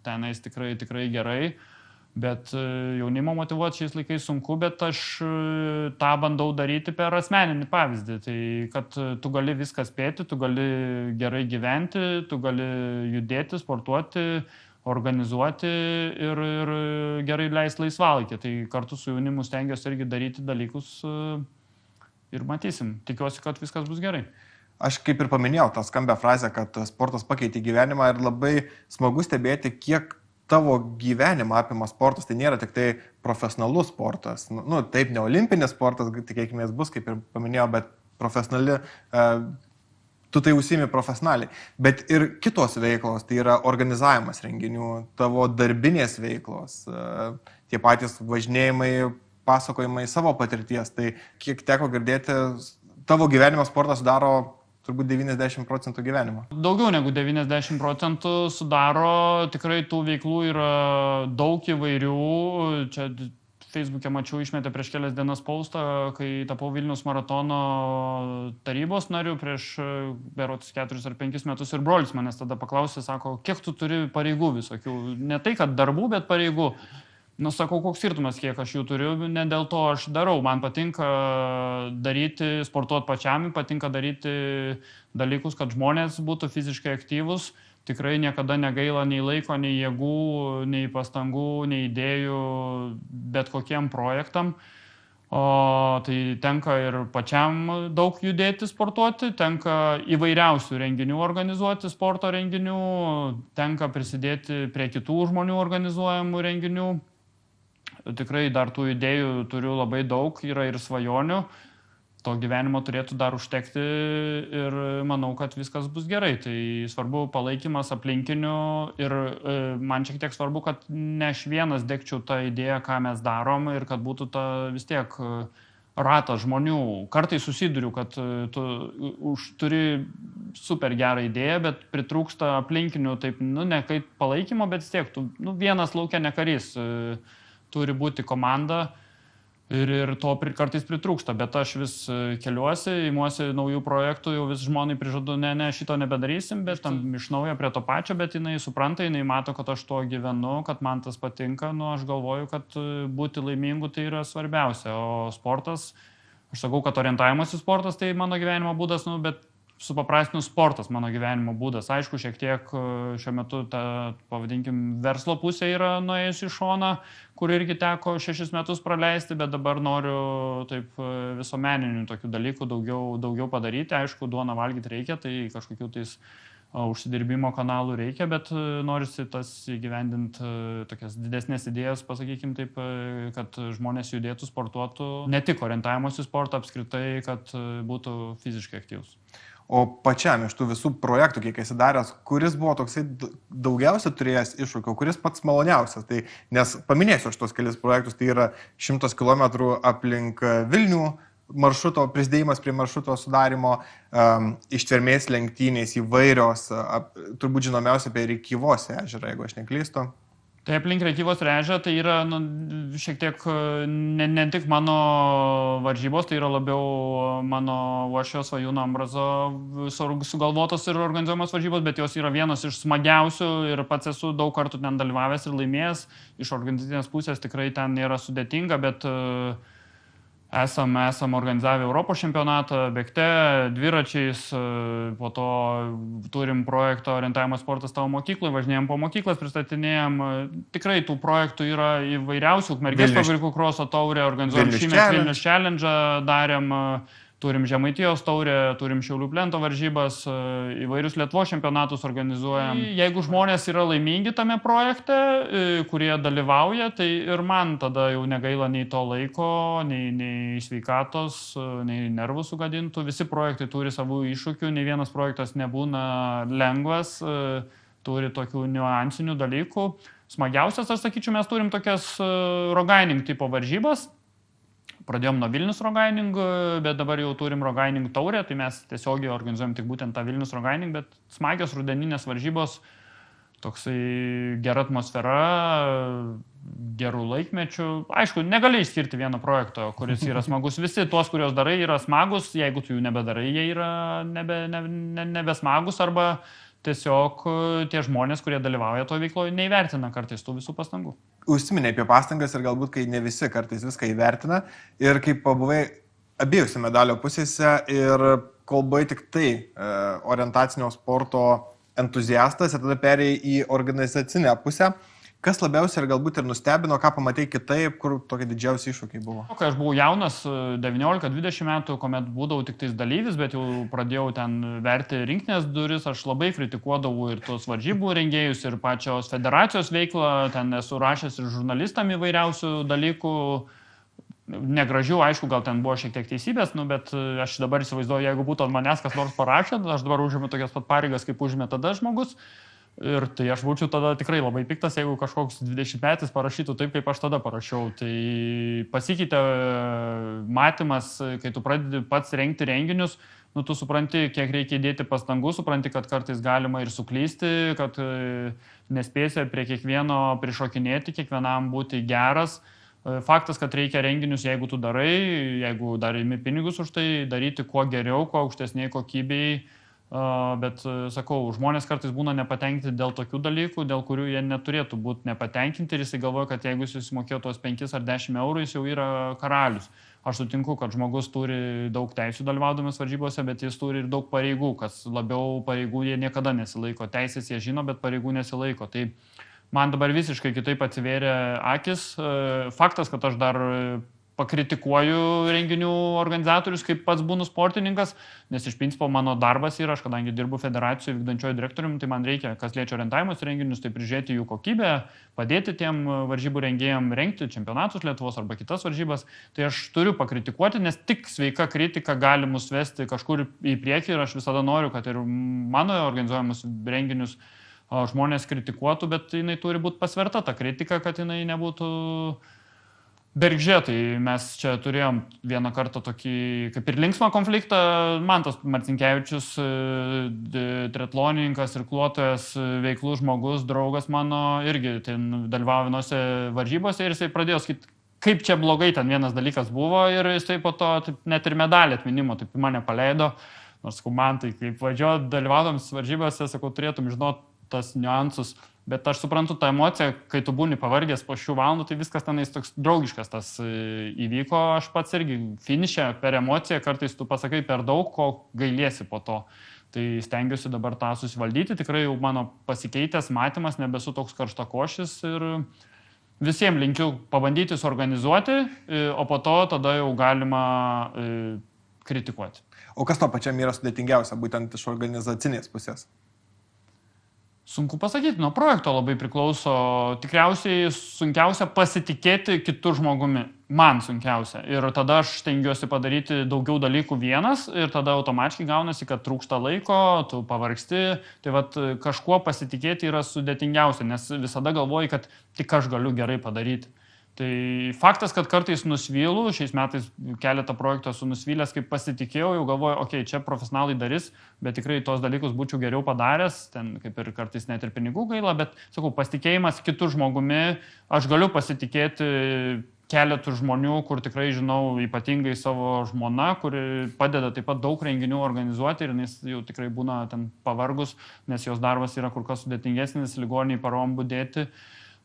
Speaker 1: tenais tikrai gerai. Bet jaunimo motyvuoti šiais laikais sunku, bet aš tą bandau daryti per asmeninį pavyzdį. Tai kad tu gali viską spėti, tu gali gerai gyventi, tu gali judėti, sportuoti, organizuoti ir gerai leisti laisvalaikį. Tai kartu su jaunimu stengiuosi irgi daryti dalykus ir matysim. Tikiuosi, kad viskas bus gerai.
Speaker 2: Aš kaip ir paminėjau tą skambę frazę, kad sportas pakeitė gyvenimą ir labai smagu stebėti, kiek tavo gyvenimą apima sportas. Tai nėra tik tai profesionalus sportas. Taip, ne olimpinis sportas, tikėkime, bus, kaip ir paminėjau, bet profesionali, tu tai užsiimi profesionaliai. Bet ir kitos veiklos, tai yra organizavimas renginių, tavo darbinės veiklos, tie patys važinėjimai, pasakojimai savo patirties. Tai kiek teko girdėti, tavo gyvenimo sportas sudaro turbūt 90% gyvenimo.
Speaker 1: Daugiau negu 90% sudaro, tikrai tų veiklų yra daug įvairių. Čia Facebook'e mačiau, išmetė prieš kelias dienas postą, kai tapau Vilniaus maratono tarybos nariu prieš berods 4 ar 5 metus ir brolis manęs tada paklausė, sako, kiek tu turi pareigų visokių, ne tai, kad darbų, bet pareigų. Sakau, koks skirtumas, kiek aš jų turiu, ne dėl to aš darau, man patinka daryti, sportuoti pačiam, patinka daryti dalykus, kad žmonės būtų fiziškai aktyvūs. Tikrai niekada negaila nei laiko, nei jėgų, nei pastangų, nei idėjų, bet kokiem projektam. O tai tenka ir pačiam daug judėti, sportuoti, tenka įvairiausių renginių organizuoti, sporto renginių, tenka prisidėti prie kitų žmonių organizuojamų renginių. Tikrai dar tų idėjų turiu labai daug, yra ir svajonių. To gyvenimo turėtų dar užtekti ir manau, kad viskas bus gerai. Tai svarbu palaikymas aplinkinių ir man šiek tiek svarbu, kad ne aš vienas degčiau tą idėją, ką mes darom ir kad būtų ta vis tiek ratas žmonių. Kartais susiduriu, kad tu turi super gerą idėją, bet pritrūksta aplinkinių, taip, ne kaip palaikymo, bet vis tiek, vienas laukia ne karys, turi būti komanda. Ir to kartais pritrūksta, bet aš vis keliuosi, įmuosi naujų projektų, jau vis žmonai prižadu, ne, šito nebedarysim, bet tam iš naujo prie to pačio, bet jinai supranta, jinai mato, kad aš tuo gyvenu, kad man tas patinka, aš galvoju, kad būti laimingu tai yra svarbiausia, o sportas, aš sakau, kad orientavimasis sportas tai mano gyvenimo būdas, bet supaprastinus sportas mano gyvenimo būdas. Aišku, šiek tiek šiuo metu ta, pavadinkim, verslo pusė yra nuėjusi į šoną, kur irgi teko 6 metus praleisti, bet dabar noriu taip visuomeninių tokių dalykų daugiau padaryti. Aišku, duoną valgyti reikia, tai kažkokių tais užsidirbimo kanalų reikia, bet norisi tas įgyvendinti tokias didesnės idėjas, pasakykim taip, kad žmonės judėtų, sportuotų, ne tik orientavimosi sportą apskritai, kad būtų fiziškai aktyvus.
Speaker 2: O pačiam iš tų visų projektų, kiek esi daręs, kuris buvo toksai daugiausia turėjęs iššūkių, kuris pats maloniausias? Tai, nes paminėsiu aš tos kelis projektus, tai yra 100 km aplink Vilnių maršruto, prisidėjimas prie maršruto sudarimo, ištvermės lenktynės įvairios, turbūt žinomiausia apie Rėkyvos ežerą, jeigu aš neklystu.
Speaker 1: Tai aplink Rėkyvos ežerą tai yra šiek tiek ne tik mano varžybos, tai yra labiau mano Uošvio Svajūno Ambrazo sugalvotos ir organizuojamos varžybos, bet jos yra vienos iš smagiausių ir pats esu daug kartų ten dalyvavęs ir laimėjęs. Iš organizacinės pusės tikrai ten nėra sudėtinga, bet esam organizavę Europos čempionatą bėgte, dviračiais, po to turim projektą orientavimo sportas tavo mokyklai, važinėjom po mokyklas, pristatinėjom. Tikrai tų projektų yra įvairiausių, Ukmergės fabrikų kroso taurę, organizuojam šįmet Vilnius Challenge darėm, turim Žemaitijos taurę, turim Šiaulių plento varžybas, įvairius Lietuvos čempionatus organizuojam. Jeigu žmonės yra laimingi tame projekte, kurie dalyvauja, tai ir man tada jau negaila nei to laiko, nei sveikatos, nei nervų sugadintų. Visi projektai turi savų iššūkių, nei vienas projektas nebūna lengvas, turi tokių niuansinių dalykų. Smagiausias, aš sakyčiau, mes turim tokias rogaining tipo varžybas. Pradėjom nuo Vilnius Rogaining, bet dabar jau turim Rogaining taurę, tai mes tiesiogiai organizuojam tik būtent tą Vilnius Rogaining, bet smagios rudeninės varžybos, toksai gera atmosfera, gerų laikmečių. Aišku, negali išskirti vieno projekto, kuris yra smagus. Visi tuos, kuriuos darai, yra smagus, jeigu tu jų nebedarai, jie yra nebesmagus arba tiesiog tie žmonės, kurie dalyvauja to veikloje, neįvertina kartais tų visų pastangų.
Speaker 2: Užsiminė apie pastangas ir galbūt, kai ne visi kartais viską įvertina ir kaip pabuvai abiejose medalio pusėse ir kol buvai tik tai orientacinio sporto entuziastas ir tada perėjai į organizacinę pusę, kas labiausiai ir galbūt ir nustebino, ką pamatei kitaip, kur tokie didžiausi iššūkiai buvo?
Speaker 1: Kai aš buvau jaunas, 19-20 metų, kuomet būdavau tik tais dalyvis, bet jau pradėjau ten verti rinktinės duris, aš labai kritikuodavau ir tos varžybų rengėjus, ir pačios federacijos veiklą, ten esu rašęs ir žurnalistam įvairiausių dalykų, negražių, aišku, gal ten buvo šiek tiek teisybės, bet aš dabar įsivaizduoju, jeigu būtų ant manęs kas nors parašę, aš dabar užimu tokias pat pareigas, kaip užėmė tada žmogus. Ir tai aš būčiau tada tikrai labai piktas, jeigu kažkoks 20-metis parašytų taip, kaip aš tada parašiau. Tai pasikeitė matymas, kai tu pradedi pats rengti renginius, nu, tu supranti, kiek reikia įdėti pastangų, supranti, kad kartais galima ir suklysti, kad nespėsi prie kiekvieno prišokinėti, kiekvienam būti geras. Faktas, kad reikia renginius, jeigu tu darai, jeigu dar imi pinigus už tai, daryti kuo geriau, kuo aukštesniai kokybei. Bet, sakau, žmonės kartais būna nepatenkinti dėl tokių dalykų, dėl kurių jie neturėtų būti nepatenkinti ir jisai galvoja, kad jeigu jis susimokėjo tos 5 ar 10 eurų, jis jau yra karalius. Aš sutinku, kad žmogus turi daug teisų dalyvaudamas varžybose, bet jis turi ir daug pareigų, kas labiau pareigų jie niekada nesilaiko. Teisės jie žino, bet pareigų nesilaiko. Tai man dabar visiškai kitaip atsivėrė akis. Faktas, kad aš dar pakritikuoju renginių organizatorius, kaip pats būnu sportininkas, nes iš principo mano darbas yra, aš kadangi dirbu federacijų vykdančiojo direktoriumi, tai man reikia, kas liečia orientavimus renginius, tai prižiūrėti jų kokybę, padėti tiem varžybų rengėjam rengti čempionatus Lietuvos arba kitas varžybas. Tai aš turiu pakritikuoti, nes tik sveika kritika gali mus vesti kažkur į priekį ir aš visada noriu, kad ir mano organizuojamus renginius žmonės kritikuotų, bet jinai turi būti pasverta ta kritika, kad jinai nebūtų bergždžia. Tai mes čia turėjom vieną kartą tokį kaip ir linksmą konfliktą. Mantas Marcinkevičius, triatlonininkas, irkluotojas, veiklus žmogus, draugas mano, irgi ten dalyvavo vienose varžybose ir jisai pradėjo sakyti, kaip čia blogai ten vienas dalykas buvo ir jisai po to taip, net ir medalį atminimo taip mane paleido. Nors man tai kaip dalyvaudams varžybose, sakau, turėtum žinoti tas niuansus. Bet aš suprantu tą emociją, kai tu būni pavargęs po šių valandų, tai viskas tenais toks draugiškas tas įvyko. Aš pats irgi finiše per emociją, kartais tu pasakai per daug, ko gailiesi po to. Tai stengiuosi dabar tą susivaldyti. Tikrai jau mano pasikeitęs matymas, nebesu toks karštakošis ir visiems linkiu pabandyti suorganizuoti, o po to tada jau galima kritikuoti.
Speaker 2: O kas to pačiam yra sudėtingiausia, būtent iš organizacinės pusės?
Speaker 1: Sunku pasakyti, nuo projekto labai priklauso. Tikriausiai sunkiausia pasitikėti kitų žmogumi. Man sunkiausia. Ir tada aš stengiuosi padaryti daugiau dalykų vienas ir tada automatiškai gaunasi, kad trūksta laiko, tu pavargsti. Tai vat kažkuo pasitikėti yra sudėtingiausia, nes visada galvoji, kad tik aš galiu gerai padaryti. Tai faktas, kad kartais nusvylu, šiais metais keletą projektų esu nusvylęs, kaip pasitikėjau, jau galvoju, okei, čia profesionalai darys, bet tikrai tos dalykus būčiau geriau padaręs, ten kaip ir kartais net ir pinigų gaila, bet, sakau, pasitikėjimas kitų žmogumi, aš galiu pasitikėti keletų žmonių, kur tikrai žinau, ypatingai savo žmona, kuri padeda taip pat daug renginių organizuoti ir jis jau tikrai būna ten pavargus, nes jos darbas yra kur kas sudėtingesnis, ligoniniai parom budėti.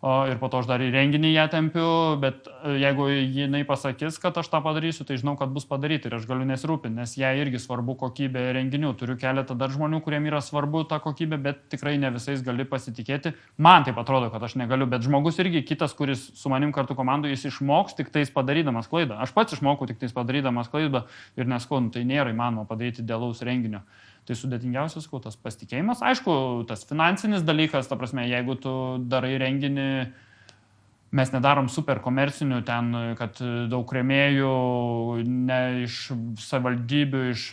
Speaker 1: Ir po to aš dar į renginį ją tempiu, bet jeigu jinai pasakys, kad aš tą padarysiu, tai žinau, kad bus padaryti ir aš galiu nesirūpinti, nes jai irgi svarbu kokybė renginių. Turiu keletą dar žmonių, kuriem yra svarbu ta kokybė, bet tikrai ne visais gali pasitikėti. Man taip atrodo, kad aš negaliu, bet žmogus irgi kitas, kuris su manim kartu komandoje, jis išmoks tik tais padarydamas klaidą. Aš pats išmokau tik tais padarydamas klaidą ir neskau, tai nėra įmanoma padaryti idealaus renginio. Tai sudėtingiausias, tas pasitikėjimas. Aišku, tas finansinis dalykas, ta prasme, jeigu tu darai renginį, mes nedarom super komercinių ten, kad daug rėmėjų, ne iš savivaldybių, iš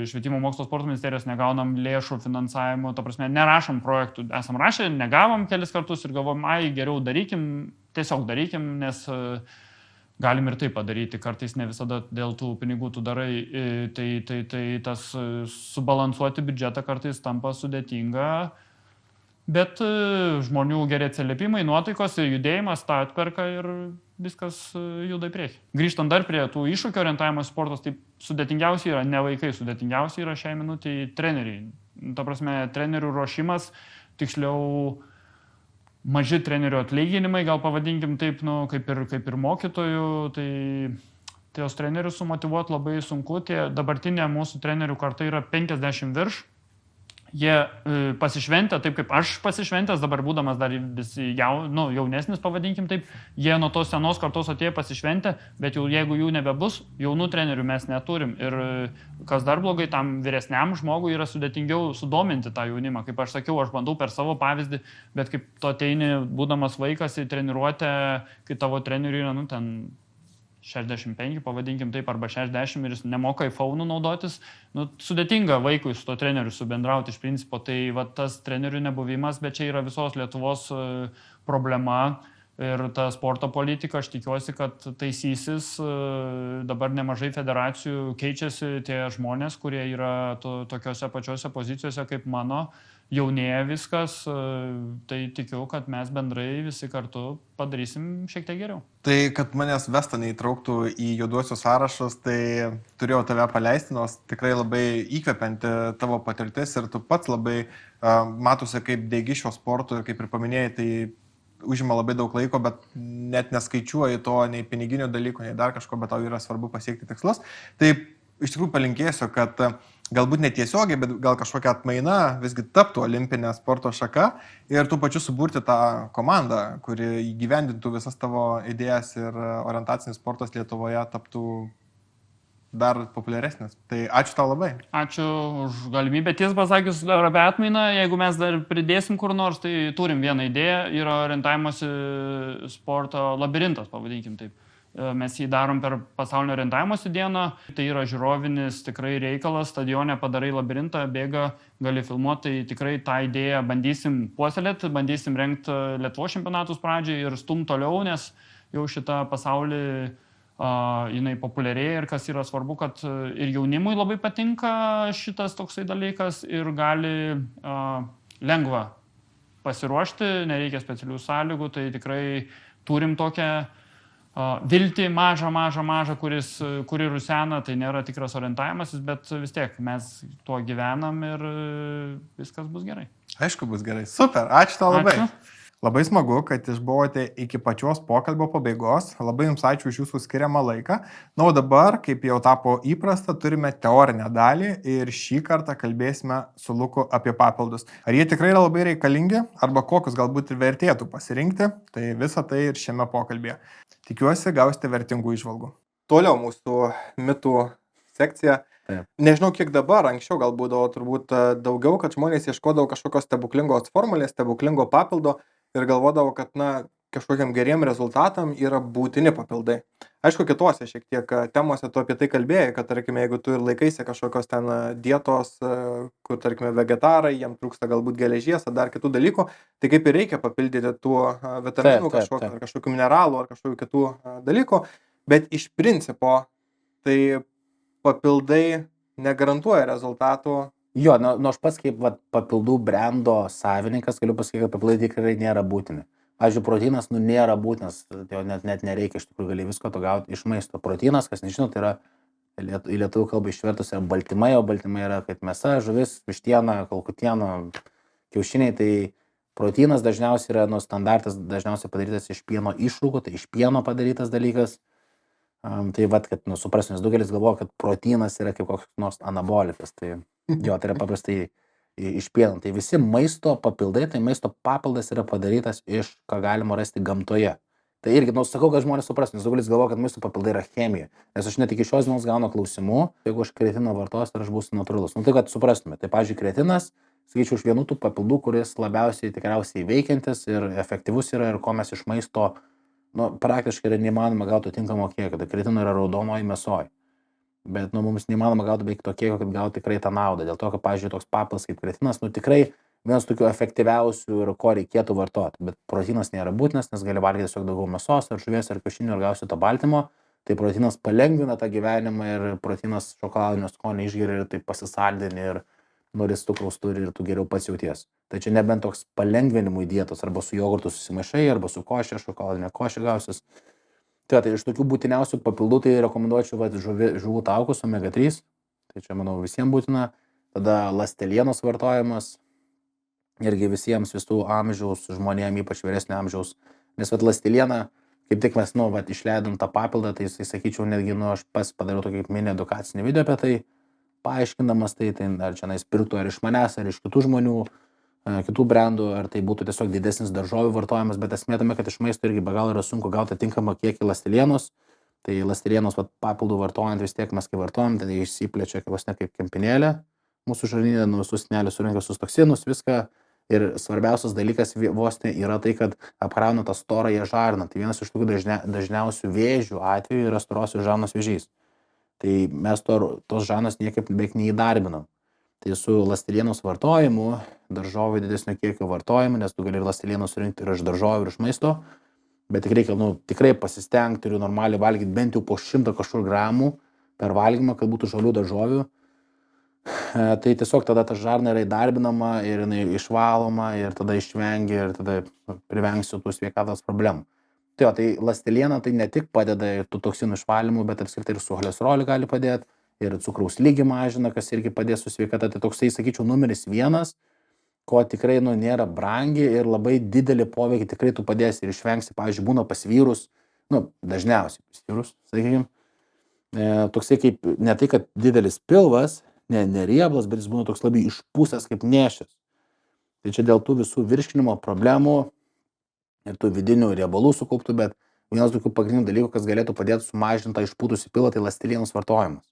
Speaker 1: Švietimo mokslo sporto ministerijos negaunam lėšų finansavimo, ta prasme, nerašom projektų. Esam rašę, negavom kelis kartus ir galvom, geriau darykim, tiesiog darykim, nes galim ir tai padaryti, kartais ne visada dėl tų pinigų tu darai, tai tas subalansuoti biudžetą kartais tampa sudėtinga, bet žmonių geri atsiliepimai, nuotaikos ir judėjimas tą atperka ir viskas juda į priekį. Grįžtant dar prie tų iššūkio orientavimo sportos, tai sudėtingiausiai yra ne vaikai, sudėtingiausiai yra šiai minutei treneriai. Ta prasme, trenerių ruošimas, tiksliau, maži trenerių atlyginimai, gal pavadinkim taip, kaip ir mokytojų, tai jos trenerius sumotyvuoti labai sunku. Dabartinė mūsų trenerių karta yra 50 virš. Jie pasišventę, taip kaip aš pasišventęs, dabar būdamas dar visi jaunesnis, pavadinkim taip, jie nuo tos senos kartos atėjo pasišventę, bet jau jeigu jų nebebus, jaunų trenerių mes neturim. Ir kas dar blogai, tam vyresniam žmogui yra sudėtingiau sudominti tą jaunimą. Kaip aš sakiau, aš bandau per savo pavyzdį, bet kaip tu ateini, būdamas vaikas į treniruotę, kai tavo trenerių yra, ten 65, pavadinkim taip, arba 60 ir jis nemoka iPhone'ų naudotis, sudėtinga vaikui su to treneriu subendrauti iš principo. Tai va, tas trenerių nebuvimas, bet čia yra visos Lietuvos problema. Ir ta sporto politika, aš tikiuosi, kad taisysis. Dabar nemažai federacijų keičiasi tie žmonės, kurie yra tokiose pačiose pozicijose kaip mano, jaunėja viskas. Tai tikiu, kad mes bendrai visi kartu padarysim šiek tiek geriau.
Speaker 2: Tai, kad manęs Vesta neįtrauktų į juoduosius sąrašus, tai turėjau tave paleisti, nors tikrai labai įkvepianti tavo patirtis ir tu pats labai matosi, kaip degi šio sporto ir kaip ir paminėjai, tai užima labai daug laiko, bet net neskaičiuoji to nei piniginių dalykų, nei dar kažko, bet tau yra svarbu pasiekti tikslus. Tai iš tikrųjų palinkėsiu, kad galbūt netiesiogiai, bet gal kažkokia atmaina visgi taptų olimpinė sporto šaka ir tų pačių suburti tą komandą, kuri įgyvendintų visas tavo idėjas ir orientacinis sportas Lietuvoje taptų dar populiaresnis. Tai ačiū tau labai.
Speaker 1: Ačiū už galimybę. Tiesą pasakius, dar apie atmainą, jeigu mes dar pridėsim kur nors, tai turim vieną idėją, yra orientavimosi sporto labirintas, pavadinkim taip. Mes jį darom per pasaulinio orientavimosi dieną, tai yra žiūrovinis tikrai reikalas, stadione padarai labirintą, bėga, gali filmuoti, tai tikrai tą idėją bandysim puoselėti, bandysim rengti Lietuvos čempionatus pradžiai ir stum toliau, nes jau šitą pasaulį jinai populiarėja ir kas yra svarbu, kad ir jaunimui labai patinka šitas toksai dalykas ir gali lengva pasiruošti, nereikia specialių sąlygų, tai tikrai turim tokią viltį mažą, kuri rusena, tai nėra tikras orientavimasis, bet vis tiek mes tuo gyvenam ir viskas bus gerai.
Speaker 2: Aišku, bus gerai. Super, ačiū tau labai. Ačiū. Labai smagu, kad išbuvote iki pačios pokalbio pabaigos. Labai jums ačiū už jūsų skiriamą laiką. Na, o dabar, kaip jau tapo įprasta, turime teorinę dalį ir šį kartą kalbėsime su Luku apie papildus. Ar jie tikrai yra labai reikalingi, arba kokius galbūt ir vertėtų pasirinkti, tai visą tai ir šiame pokalbėje. Tikiuosi, gausite vertingų įžvalgų. Toliau mūsų mitų sekcija. Nežinau, kiek dabar, anksčiau gal būdavo turbūt daugiau, kad žmonės ieškodavo kažkokios stebuklingos formulės, stebuklingo papildo ir galvodavo, kad kažkokiam geriem rezultatam yra būtini papildai. Aišku, kitose šiek tiek temose tu apie tai kalbėjai, kad, tarkime, jeigu tu ir laikaisi kažkokios ten dietos, kur, tarkime, vegetarai, jiem trūksta galbūt geležies ar dar kitų dalykų, tai kaip ir reikia papildyti tų vitaminų kažkokių mineralų ar kažkokių kitų dalykų, bet iš principo tai papildai negarantuoja rezultatų.
Speaker 3: Jo, aš pats kaip papildų brendo savininkas galiu pasakyti, kad papildai tikrai nėra būtini. Pavyzdžiui, proteinas nėra būtinas, jo net nereikia, iš tikrųjų gali visko to gauti iš maisto. Proteinas, kas nežinau, tai yra į lietuvių kalbą išvertus yra baltymai, o baltymai yra kaip mėsa, žuvis, vištiena, kalkutiena, kiaušiniai. Tai proteinas dažniausiai yra standartas, dažniausiai padarytas iš pieno išrūgų, tai iš pieno padarytas dalykas. Tai kad suprasime, nes daugelis galvoja, kad proteinas yra kaip koks nors anabolikas, tai jo, tai yra paprastai iš pieno. Tai visi maisto papildai, tai maisto papildas yra padarytas iš, ką galima rasti gamtoje. Tai irgi, sakau, kad žmonės suprasime, nes daugelis galvoja, kad maisto papildai yra chemija, nes aš net iki šios dienos gaunu klausimų, jeigu aš kreatiną vartosiu, ar aš būsiu natūralus. Tai kad suprastume, tai pavyzdžiui, kreatinas, sakyčiau, iš vienų tų papildų, kuris labiausiai tikriausiai veikiantis ir efektyvus yra ir ko mes iš maisto praktiškai yra neįmanoma gauti tinkamo kiekio, tai kreatino yra raudonoji mėsoji. Bet mums neįmanoma gauti beveik to kiekio, kad gauti tikrai tą naudą. Dėl to, kad, pavyzdžiui, toks papilas kaip kreatinas, tikrai vienas tokių efektyviausių ir ko reikėtų vartoti. Bet proteinas nėra būtinas, nes gali valgyti tiesiog daugiau mėsos ar žuvies ar kiaušinių ir gausi to baltymo. Tai proteinas palengvina tą gyvenimą ir proteinas šokoladinio skonio išgeria ir tai pasisaldini ir noris cukraus turi ir tu geriau pats jauties. Tai čia nebent toks palengvinimui dietos, arba su jogurtu susimaišai, arba su košė, šokoladinė košė gausis. Tai iš tokių būtiniausių papildų tai rekomenduočiau žuvų taukus omega 3. Tai čia, manau, visiems būtina. Tada ląstelienos vartojimas. Irgi visiems visų amžiaus žmonėms, ypač vyresnio amžiaus. Nes ląsteliena, kaip tik mes išleidom tą papildą, tai sakyčiau, netgi aš pats padariau tokį mini edukacinį video apie tai, paaiškinamas tai ar čia pirktų ar iš manęs, ar iš kitų žmonių, kitų brandų, ar tai būtų tiesiog didesnis daržovių vartojimas, bet esmė tame, kad iš maisto irgi be galo yra sunku gauti tinkamą kiekį ląstelienos. Tai ląstelienos papildų vartojant vis tiek mes kai vartojam, tai išsiplečia kaip kempinėlė mūsų žarnyne, visus senelius surenka visus toksinus, viską Ir svarbiausias dalykas vos ne yra tai, kad apkrauna tą storąją žarną. Tai vienas iš tokių dažniausių vėžių atvejų yra storosios žarnos vėžys. Tai mes tos žarnos niekaip beveik neįdarbinam. Tai su ląstelienos vartojimu, daržovių didesnio kiekio vartojimu, nes tu gali ir ląstelienos surinkti ir iš daržovių, ir iš maisto, bet tik reikia tikrai pasistengti ir normaliai valgyti bent jau po 100 kažkur gramų per valgymą, kad būtų žalių daržovių. Tai tiesiog tada ta žarna yra įdarbinama ir jinai išvaloma ir tada išvengia ir tada privengsiu tų sveikatos problemų. Tai ląsteliena tai ne tik padeda ir tų toksinų išvalymų, bet apskritai ir su cholesteroliu gali padėti, ir cukraus lygį mažina, kas irgi padės su sveikata. Tai toksai, sakyčiau, numeris 1, ko tikrai nėra brangi ir labai didelį poveikį tikrai tu padės ir išvengsi. Pavyzdžiui, būna pas vyrus, dažniausiai pas vyrus, sakykime, toksai kaip, ne tai, kad didelis pilvas, ne rieblas, bet jis būna toks labai išpūsęs kaip nešis. Tai čia dėl tų visų virškinimo problemų ir tų vidinių riebalų sukauptų, bet vienas tokių pagrindinių dalykų, kas galėtų padėti sumažinti tą išpūtusį pilvą, tai ląstelienos vartojimas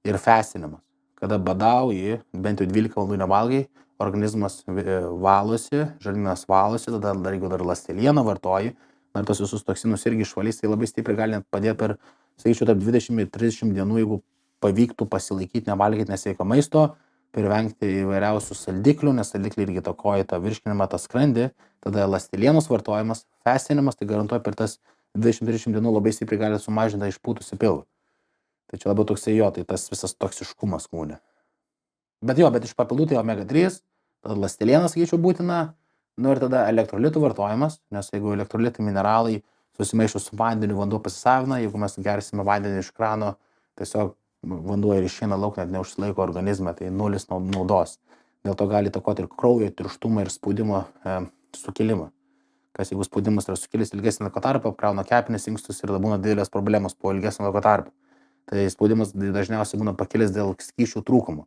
Speaker 3: ir fastinimas. Kada badauji, bent jau 12 valandų nevalgai, organizmas valosi, žarnynas valosi, tada jeigu dar ląstelieną vartoji, dar tos visus toksinus irgi išvalys, tai labai stipriai gali net padėti per, sakyčiau, tarp 20 ir 30 dienų, jeigu pavyktų pasilaikyti, nevalgyti nesveiko maisto, privengti įvairiausių saldiklių, nes saldikliai irgi įtakoja tą virškinimą, tą skrandį, tada ląstelienos vartojimas, fastinimas, tai garantuoja per tas 20-30 dienų labai stipriai gali sumažinti išpūtusį pilvą. Tai čia labiau toksai tai tas visas toksiškumas kūne. Bet iš papildų tai omega-3, tada ląstelienas, sakyčiau, būtina, ir tada elektrolitų vartojimas, nes jeigu elektrolitai mineralai susimaišo su vandeniu, vanduo pasisavina, jeigu mes gersime vandenį iš krano, tiesiog vanduo ir išeina lauk, net neužsilaiko organizme, tai nulis naudos. Dėl to gali įtakoti ir kraujo tirštumą ir spaudimo sukilimą. Jeigu spaudimas yra sukilęs ilgesnį laiko tarpą, apkrauna kepenis, inkstus ir būna didelės problemos po ilgesnio laiko tarpą. Tai spaudimas dažniausiai būna pakilęs dėl skysčių trūkumo.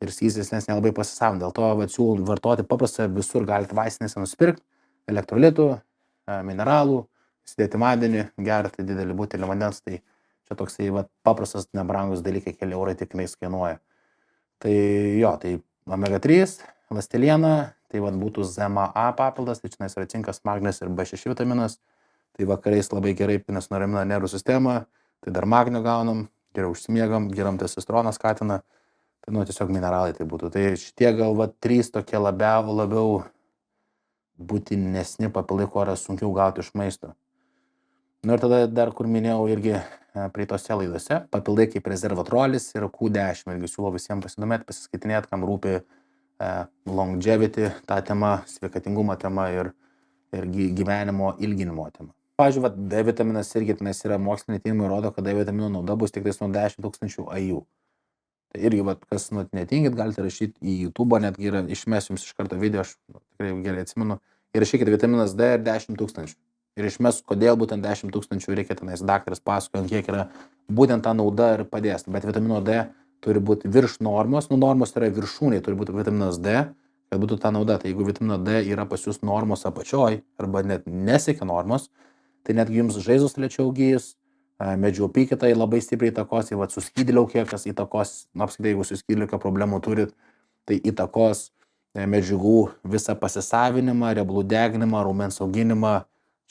Speaker 3: Ir skystis nes nelabai pasisavina. Dėl to siūlau vartoti paprastą, visur galite vaistinėse nusipirkti elektrolitų, mineralų, įsidėti vandenį, gerti didelį butelį vandens. Tai čia toksai paprastas, nebrangus dalykai, keli eurai tikrai kainuoja. Tai tai omega-3, ląsteliena, tai būtų ZMA papildas, tai čia yra cinkas, magnis ir B6 vitaminas. Tai vakarais labai gerai, nes nuramina nervų sistemą, tai dar magnio gaunam, geriau užsimiegam, geram testosteroną skatina. Tai tiesiog mineralai tai būtų. Tai šitie gal 3 tokie labiau būtinesni papildai, ko yra sunkiau gauti iš maisto. Ir tada dar, kur minėjau irgi praeitose laidose, papildai kaip rezervatrolis ir Q10. Irgi siūlau visiems pasidomėti, pasiskaitinėti, kam rūpi longevity, ta tema, sveikatingumo tema ir gyvenimo ilginimo tema. Pavyzdžiui, D vitaminas irgi yra moksliniai tyrimai rodo, kad D vitamino nauda bus tik nuo 10 000 AU. Tai irgi, kas netingit, galite rašyti į YouTube, netgi išmesiu jums iš karto video, aš tikrai gerai atsimenu. Ir rašykit vitaminas D ir 10 000. Ir išmesiu, kodėl būtent 10 000 reikia tenais, daktaras pasakoja, kiek yra būtent ta nauda ir padės. Bet vitamino D turi būti virš normos, normos yra viršūniai, turi būti vitaminas D, kad būtų ta nauda. Tai jeigu vitamino D yra pas jūs normos apačioj, arba net nesiekia normos, tai netgi jums žaizdos lėčiau gijus, medžių apykaitai labai stipriai įtakos, su skydliaukė, kas įtakos, apskritai, jeigu su skydliaukė problemų turit, tai įtakos medžiagų visą pasisavinimą, riebalų deginimą, raumens auginimą.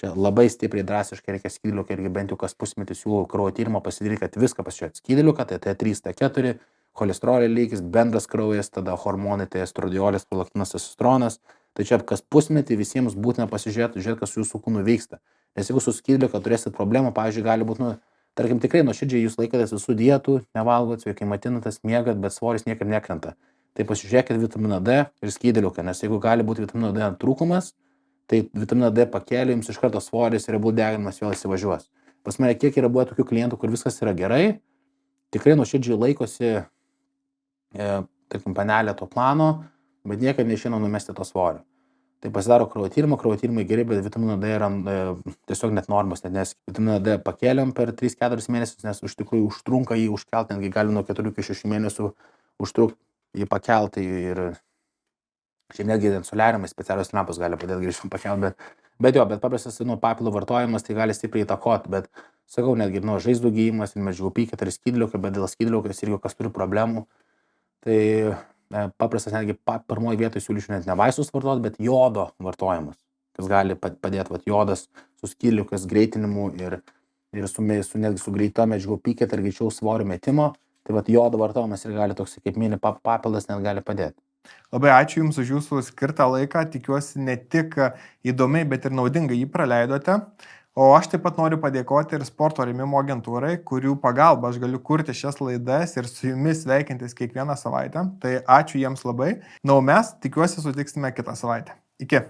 Speaker 3: Čia labai stipriai drastiškai reikia skydliaukę, irgi bent jau kas pusmetį siūlau kraujo tyrimą pasidaryti, kad viską pasižiūrėt. Skydliaukę, tai T3, T4, cholesterolio lygis, bendras kraujas, tada hormonai, tai estradiolis, prolaktinas, testosteronas. Tai čia kas pusmetį visiems būtina pasižiūrėti, kas su jūsų kūnu vyksta. Nes jeigu su skydliauke turėsit problemą, pavyzdžiui, gali būti, tarkim, tikrai nuoširdžiai jūs laikotės visų dietų, nevalgot, sveikai maitinatės, miegat, bet svoris niekur nekrenta. Tai pasižiūrėkit vitaminą D ir skydliaukę, nes jeigu gali būti vitamino D trūkumas, tai vitaminą D pakėlė, jums iš karto svoris ir riebalų deginimas vėl įsivažiuos. Pas mane kiek yra buvę tokių klientų, kur viskas yra gerai, tikrai nuoširdžiai laikosi, tarkim, panelė to plano, bet niekad neišeina numesti to svorio. Tai pasidaro kraujo tyrimai geri, bet vitamino D yra tiesiog net normos, nes vitaminą D pakėlėm per 3-4 mėnesius, nes iš tikrųjų užtrunka jį užkelti, netgi gali nuo 4 iki 6 mėnesių užtrukti jį pakelti ir šiaip netgi soliariumai specialios lempos gali padėti greičiau pakelti, bet paprastas papildų vartojimas tai gali stipriai įtakoti, bet sakau, netgi žaizdų gyjimas ir medžiagų apykaita ir skydliaukė, bet dėl skydliaukės irgi kas turi problemų, tai paprastas netgi pirmoji vietoje siūlyčiau net ne vaistus vartoti, bet jodo vartojimas, kas gali padėti, jodas su skyliukas greitinimu ir netgi su greita medžiagų apykaita ir greičiau svorio metimo, tai jodo vartojimas ir gali toks kaip mini papildas net gali padėti.
Speaker 2: Labai ačiū Jums už Jūsų skirtą laiką, tikiuosi ne tik įdomiai, bet ir naudingai jį praleidote. O aš taip pat noriu padėkoti ir sporto rėmimo agentūrai, kurių pagalba aš galiu kurti šias laidas ir su Jumis sveikintis kiekvieną savaitę. Tai ačiū jiems labai. Na, o mes tikiuosi sutiksime kitą savaitę. Iki.